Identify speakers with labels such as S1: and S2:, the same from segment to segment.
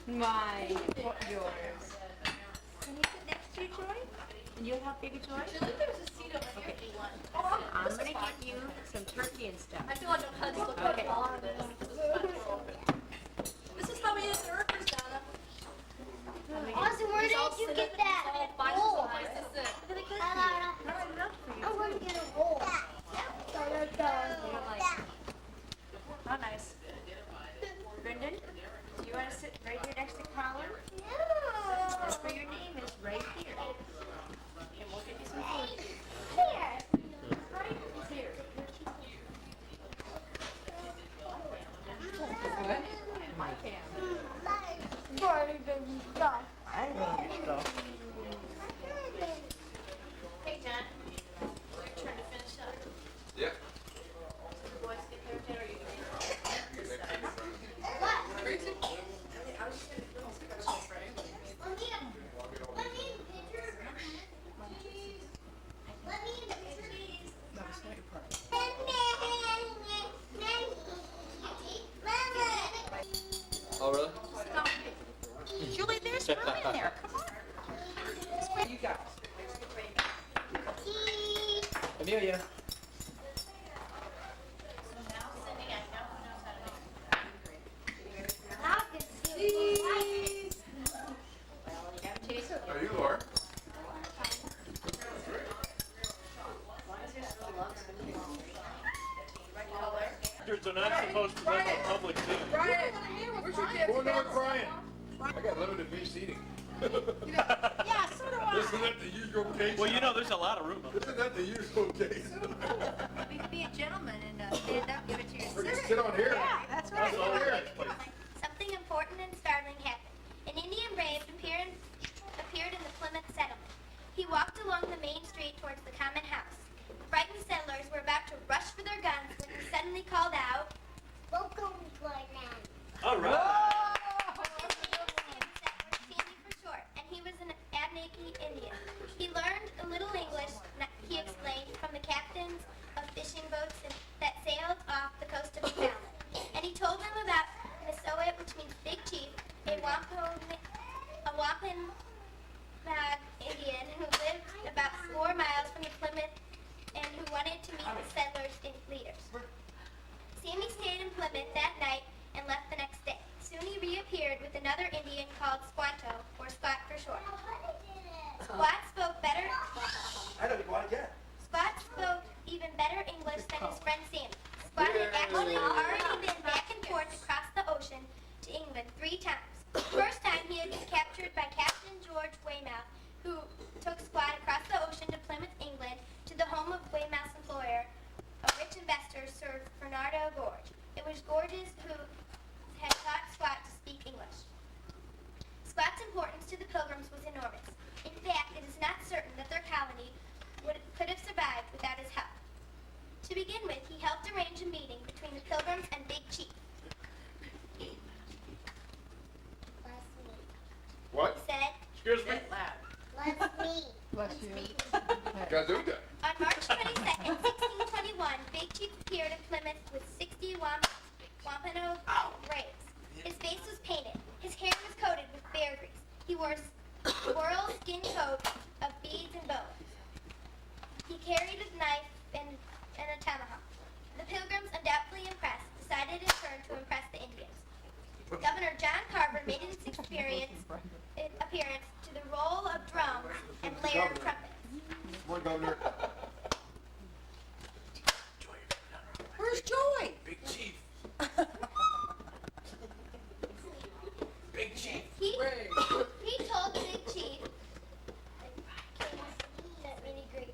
S1: My, yours. Can you sit next to Joy? And you'll help baby Joy?
S2: There's a seat over here if you want.
S1: I'm gonna get you some turkey and stuff.
S2: I feel like I'm hugs look
S1: Okay.
S2: like all of this. This is how we use the workers, Donna.
S3: Austin, where did you get that bowl?
S2: I
S3: want to get a bowl.
S1: How nice. Brendan, do you want to sit right here next to Colin? That's where your name is, right here. And we'll get you some food. Here. Good? My family. I know stuff.
S2: Hey, John. Your turn to finish up.
S4: Yeah.
S2: So the boys get their dinner. Are you going
S4: Oh, really?
S1: Julie, there's room in there. Come on. You guys.
S4: Amelia.
S2: So now, Cindy, I know who knows how to make
S4: Are you Laura?
S5: Are not supposed to live on public too.
S4: Going on, Brian. I got limited beef seating.
S1: Yeah, so do I.
S4: Isn't that the usual case?
S5: Well, you know, there's a lot of room up there.
S4: Isn't that the usual case?
S1: We could be a gentleman and stand up, give it to your
S4: We're gonna
S1: sister.
S4: sit on here.
S1: Yeah, that's right.
S4: Sit on here.
S6: Something important and startling happened. An Indian brave appeared in the Plymouth settlement. He walked along the main street towards the common house. The frightened settlers were about to rush for their guns when he suddenly called out, "Welcome, Gordon."
S5: All right.
S6: Sandy for short, and he was an Abnaki Indian. He learned a little English, he explained, from the captains of fishing boats that sailed off the coast of Newfoundland. And he told them about Misowit, which means big chief, a Wampanoag Indian who lived about 4 miles from the Plymouth and who wanted to meet the settlers' leaders. Sammy stayed in Plymouth that night and left the next day. Soon he reappeared with another Indian called Squanto, or Squat for short. Squat spoke better. Squat spoke even better English than his friend Sammy. Squat had actually already been back and forth across the ocean to England 3 times. The first time he had been captured by Captain George Weymouth, who took Squat across the ocean to Plymouth, England, to the home of Weymouth's employer, a rich investor, Sir Fernando Gorge. It was Gorges who had taught Squat to speak English. Squat's importance to the Pilgrims was enormous. In fact, it is not certain that their colony could have survived without his help. To begin with, he helped arrange a meeting between the Pilgrims and Big Chief.
S4: What?
S6: He said,
S5: Excuse me.
S3: Bless you.
S4: Gazooga.
S6: on March 22nd, 1621, Big Chief appeared at Plymouth with 60 Wampanoag braves. His face was painted. His hair was coated with bear grease. He wore a squirrel skin coat of beads and bones. He carried a knife and a tomahawk. The Pilgrims, undoubtedly impressed, decided in turn to impress the Indians. Governor John Carver made his appearance to the roll of drums and blare of trumpets.
S4: More governor.
S1: Where's Joy?
S4: Big chief. Big chief.
S6: He told the Big Chief, sent me to greet.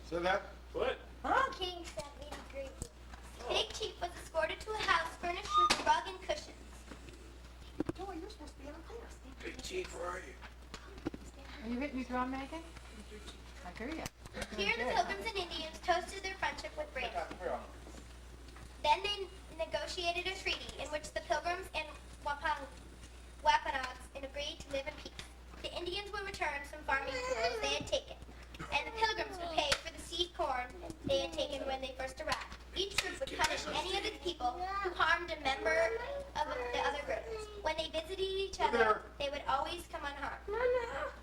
S4: So that?
S5: What?
S6: King sent me to greet you. Big Chief was escorted to a house furnished with rug and cushions.
S1: Joy, you're supposed to be on there.
S4: Big chief, where are you?
S1: Are you hitting your drum, Megan? I hear you.
S6: Here the Pilgrims and Indians toasted their friendship with braves. Then they negotiated a treaty in which the Pilgrims and Wampanoags agreed to live in peace. The Indians would return some farming tools they had taken, and the Pilgrims would pay for the seed corn they had taken when they first arrived. Each group would punish any of its people who harmed a member of the other group. When they they visited each
S4: Hey
S6: other,
S4: there.
S6: they would always come unharmed.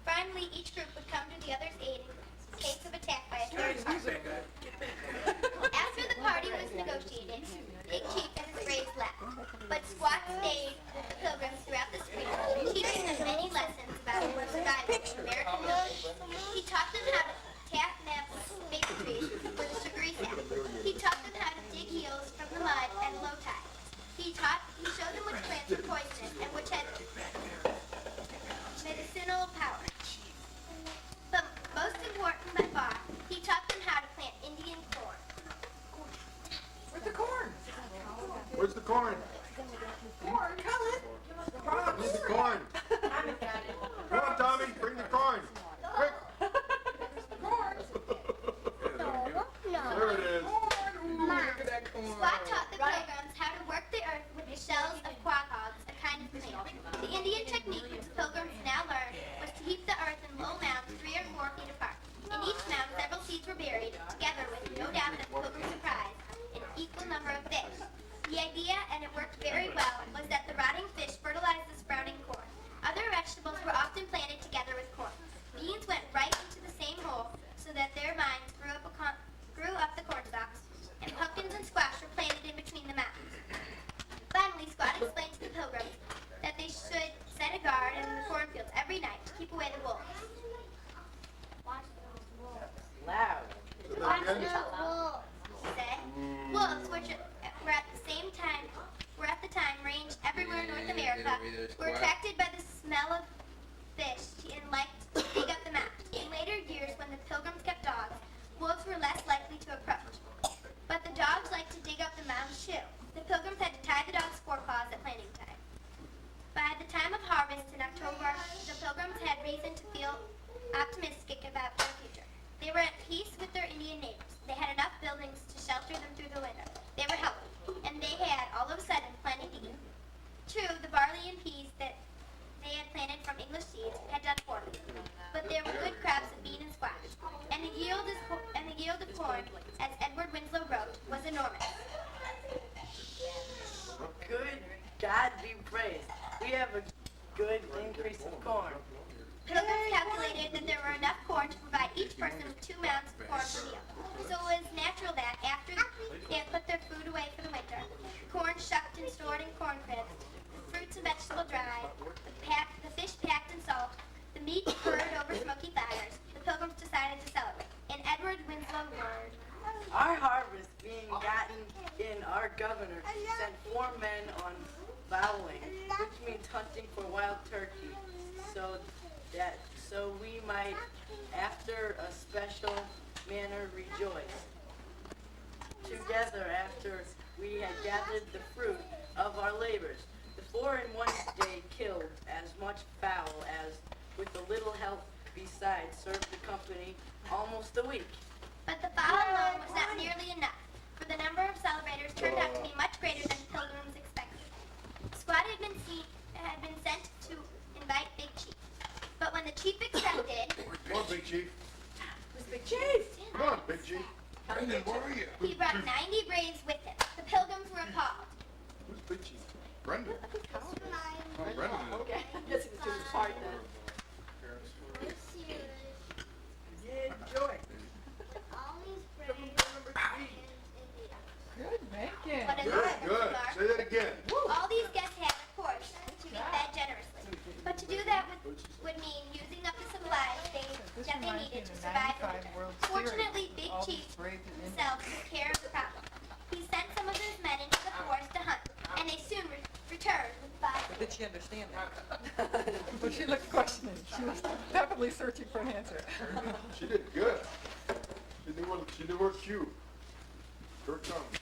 S6: Finally, each group would come to the other's aid in case of attack by a third party. After the party was negotiated, Big Chief and his braves left, but Squat stayed with the Pilgrims throughout the spring, teaching them many lessons about surviving in American wilderness. He taught them how to tap maple maple trees for the sugary sap. He taught them how to dig heels from the mud and low tide. He showed them which plants were poisonous and which had medicinal power. But most important by far, he taught them how to plant Indian corn.
S7: Where's the corn?
S4: Where's the corn?
S7: Corn, Cullen.
S4: Need the corn. Come on, Tommy, bring the corn. Quick.
S7: Corn.
S4: There it is.
S7: Ooh, look at that corn.
S6: Squat taught the Pilgrims how to work the earth with the shells of quahogs, a kind of plant. The Indian technique which the Pilgrims now learned was to heap the earth in low mounds 3 or 4 feet apart. In each mound, several seeds were buried, together with, no doubt, the Pilgrims' surprise, an equal number of fish. The idea, and it worked very well, was that the rotting fish fertilized the sprouting corn. Other vegetables were often planted together with corn. Beans went right into the same hole, so that their vines grew up the corn stalks, and pumpkins and squash were planted in between the mounds. Finally, Squat explained to the Pilgrims that they should set a guard in the cornfields every night to keep away the wolves.
S7: Loud.
S4: Say that again.
S6: He said, wolves, which were at the time ranged everywhere in North America, were attracted by the smell of fish and liked to dig up the mounds. In later years, when the Pilgrims kept dogs, wolves were less likely to approach. But the dogs liked to dig up the mounds too. The Pilgrims had to tie the dogs' forepaws at planting time. By the time of harvest in October, the Pilgrims had reason to feel optimistic about their future. They were at peace with their Indian neighbors. They had enough buildings to shelter them through the winter. They were healthy, and they had, all of a sudden, plenty to eat. True, the barley and peas that they had planted from English seeds had done poorly, but there were good crops of bean and squash, and the yield of corn, as Edward Winslow wrote, was enormous.
S7: Good God be praised. We have a good increase of corn.
S6: Pilgrims calculated that there were enough corn to provide each person with 2 mounds of corn per meal. So it was natural that, after they had put their food away for the winter, corn shucked and stored in corn cribs, fruits and vegetables dried, the fish packed in salt, the meat burnt over smoky fires, the Pilgrims decided to celebrate. In Edward Winslow word,
S7: Our harvest being gotten in, our governor sent 4 men on fowling, which means hunting for wild turkey, so we might, after a special manner, rejoice together after we had gathered the fruit of our labors. The 4 in one day killed as much fowl as, with a little help besides, served the company almost a week.
S6: but the fowl alone was not nearly enough, for the number of celebrators turned out to be much greater than the Pilgrims expected. Squad had been sent to invite Big Chief, but when the chief accepted,
S4: Come on, Big Chief.
S7: Who's Big Chief?
S4: Come on, Big Chief. Brendan, where are you?
S6: he brought 90 braves with him. The Pilgrims were appalled.
S4: Who's Big Chief? Brendan. Oh, Brendan is.
S7: Okay, I guess it was his part then. Yeah, enjoy.
S8: Good making.
S6: But as
S4: Good,
S6: Mr.
S4: good.
S6: Clark,
S4: Say that again.
S6: all these guests had, of course, to be fed generously. But to do that would mean using up the supplies
S8: This
S6: that they
S8: reminds me
S6: needed
S8: of
S6: to
S8: the
S6: survive the
S8: 95
S6: winter.
S8: World
S6: Fortunately,
S8: Series.
S6: Big
S8: All
S6: Chief
S8: these Braves and
S6: himself took care of the problem. He sent some of his men into the forest to hunt, and they soon returned with 5.
S8: But did she understand that? Well, she looked questioning. She was definitely searching for an answer.
S4: She did good. She knew her cue. Here it comes.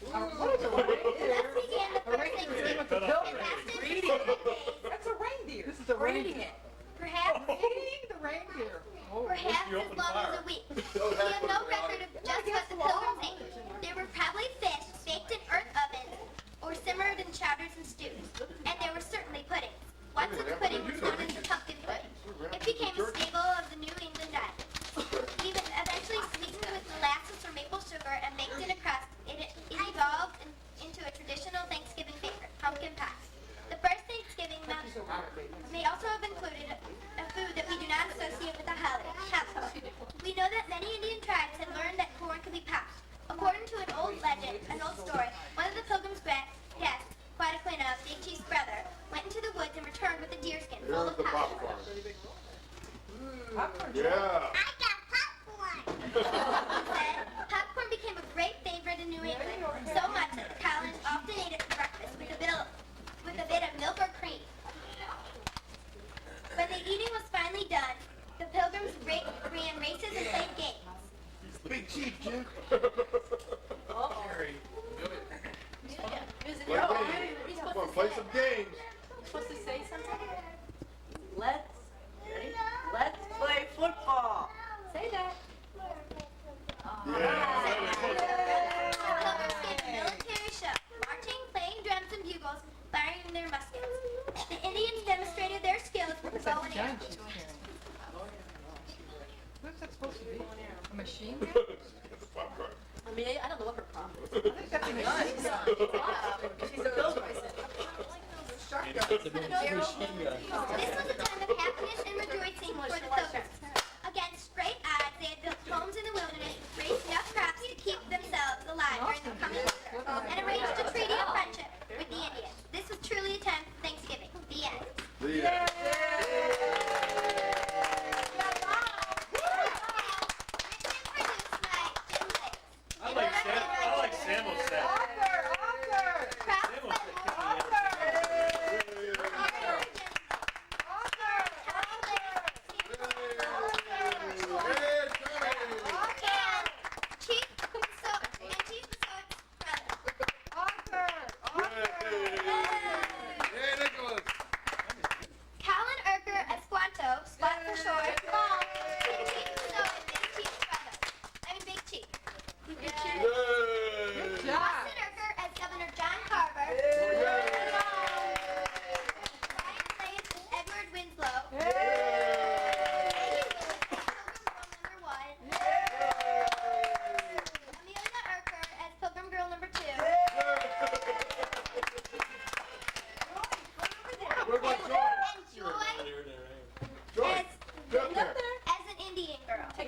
S8: What is a reindeer?
S6: Thus began the
S8: A
S6: first
S8: reindeer
S6: Thanksgiving.
S8: with the
S6: It
S8: pilgrim.
S6: lasted for
S7: Reading
S6: 7 days.
S8: That's a reindeer. This is a
S7: Reading
S8: reindeer.
S7: it.
S6: Perhaps
S8: Feeding the reindeer. Oh,
S6: Perhaps
S5: you
S6: as
S5: open
S6: long
S5: fire.
S6: as a week. We have no record of just what the Pilgrims ate. There were probably fish baked in earth ovens or simmered in chowders and stews. And there were certainly puddings. One such pudding was known as the pumpkin pudding. It became a staple of the New England diet. Even eventually sweetened with molasses or maple sugar and baked in a crust, it evolved into a traditional Thanksgiving favorite, pumpkin pie. The first Thanksgiving may also have included a food that we do not associate with the holiday, household. We know that many Indian tribes had learned that corn could be popped. According to an old legend, an old story, one of the pilgrims' guests, Quadaclina, Big Chief's brother, went into the woods and returned with a deerskin full
S4: Here's
S6: of
S4: the
S6: popcorn.
S4: popcorn.
S8: Popcorn.
S4: Yeah.
S3: I got popcorn.
S6: Instead, popcorn became a great favorite in New England, so much that the Collins often ate it for breakfast with a bit of milk or cream. When the eating was finally done, the pilgrims ran races and played games.
S4: Big Chief, Jim. Come on, play some games.
S7: Supposed to say something? Let's play football.
S1: Say that.
S4: Yeah.
S6: The pilgrims gave a military show, marching, playing drums and bugles, firing their muskets. The Indians demonstrated their skills with the bow and arrow.
S8: Giant she's carrying. What's that supposed to be? A machine gun?
S4: Get the popcorn.
S2: I mean, I don't know what her problem is.
S8: I think that's a machine gun.
S2: She's a pilgrim.
S6: This was a time of happiness and rejoicing for the pilgrims. Against great odds, they had built homes in the wilderness, raised enough crops to keep themselves alive during the coming winter, and arranged a treaty of friendship with the Indians. This was truly a time for Thanksgiving. The end.
S4: The end.
S5: I like Samuel's set. Samuel's set.
S4: Hey, Nicholas.
S6: Callan Erker Esquanto, Spot for short, Big Chief Pasot, Big Chief's brother. I mean Big Chief.
S4: Yay.
S8: Good job.
S6: Austin Erker as Governor John Carver.
S4: Yay.
S6: Brian Blaze as Edward Winslow.
S4: Yay.
S6: Pilgrim Girl #1. Amelia Erker as Pilgrim Girl #2.
S4: What about Joy?
S6: And Joy
S4: Joy.
S6: as,
S4: Get there.
S6: as an Indian girl.
S4: Yay.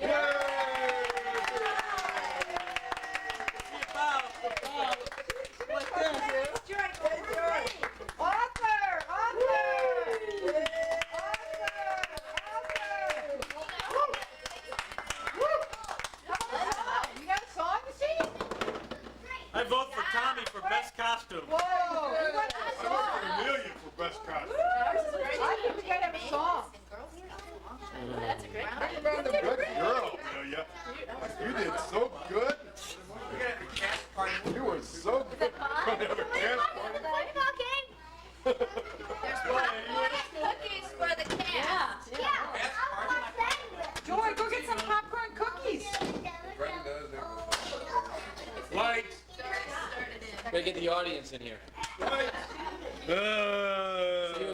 S8: You got a song to sing?
S5: I vote for Tommy for best costume.
S8: Whoa. You got a
S4: I
S8: song?
S4: vote for Amelia for best costume.
S8: I think we gotta have a song.
S2: That's a great
S4: Good girl, Amelia. You did so good. You were so good. We're gonna have a cat party.
S6: Football game?
S2: cookies for the cat.
S8: Joy, go get some popcorn cookies.
S5: Lights.
S9: Gotta get the audience in here.
S4: Right.